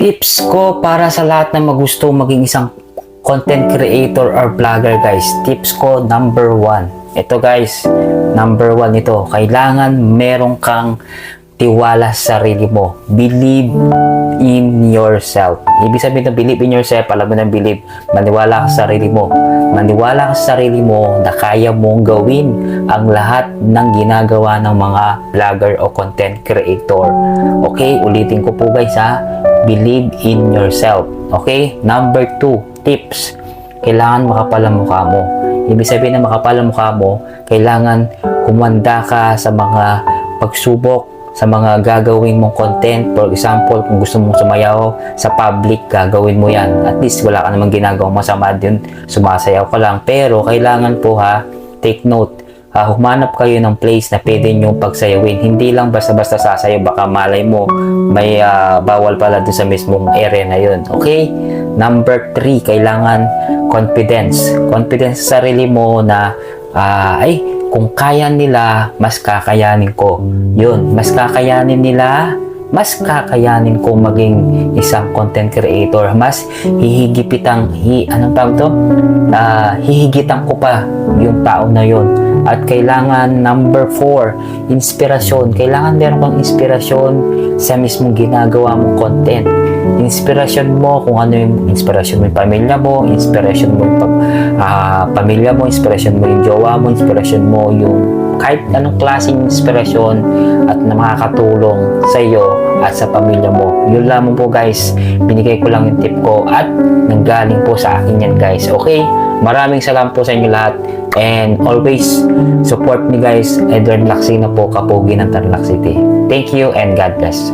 Tips ko para sa lahat na magusto maging isang content creator or vlogger guys. Tips ko number 1. Ito guys, number 1 ito. Kailangan meron kang tiwala sa sarili mo. Believe in yourself. Ibig sabihin na believe in yourself, alam mo na believe, maniwala ka sa sarili mo. Maniwala ka sa sarili mo na kaya mong gawin ang lahat ng ginagawa ng mga vlogger o content creator. Okay, ulitin ko po guys ha. Believe in yourself. Okay? Number 2, tips. Kailangan makapal ang mukha mo. Ibig sabihin na makapal ang mukha mo, kailangan kumanda ka sa mga pagsubok, sa mga gagawin mong content. For example, kung gusto mong sumayaw sa public, gagawin mo yan. At least wala ka namang ginagawang masama din, sumasayaw ka lang. Pero kailangan po ha, take note, humanap kayo ng place na pwede nyo pagsayawin. Hindi lang basta-basta sasayaw, baka malay mo may bawal pala doon sa mismong area na yun. Okay? Number 3, kailangan confidence. Confidence sa sarili mo na kung kaya nila, mas kakayanin ko. Yun, mas kakayanin nila, mas kakayanin ko maging isang content creator. Mas hihigipitan, anong tawag to? Hihigitan ko pa yung tao na yun. At kailangan number 4, inspirasyon. Kailangan meron kang inspirasyon sa mismong ginagawa mong content. Inspirasyon mo kung ano yung inspirasyon mo yung pamilya mo, inspirasyon mo yung pamilya mo, inspirasyon mo yung jowa mo, inspirasyon mo yung kahit anong klaseng inspirasyon at na makakatulong sa iyo at sa pamilya mo. Yun lamang po guys, binigay ko lang yung tip ko at nanggaling po sa akin yan guys. Okay? Maraming salamat po sa inyo lahat and always support me guys. Edward Laksina po, Kapogi ng Tarlac City. Thank you and God bless.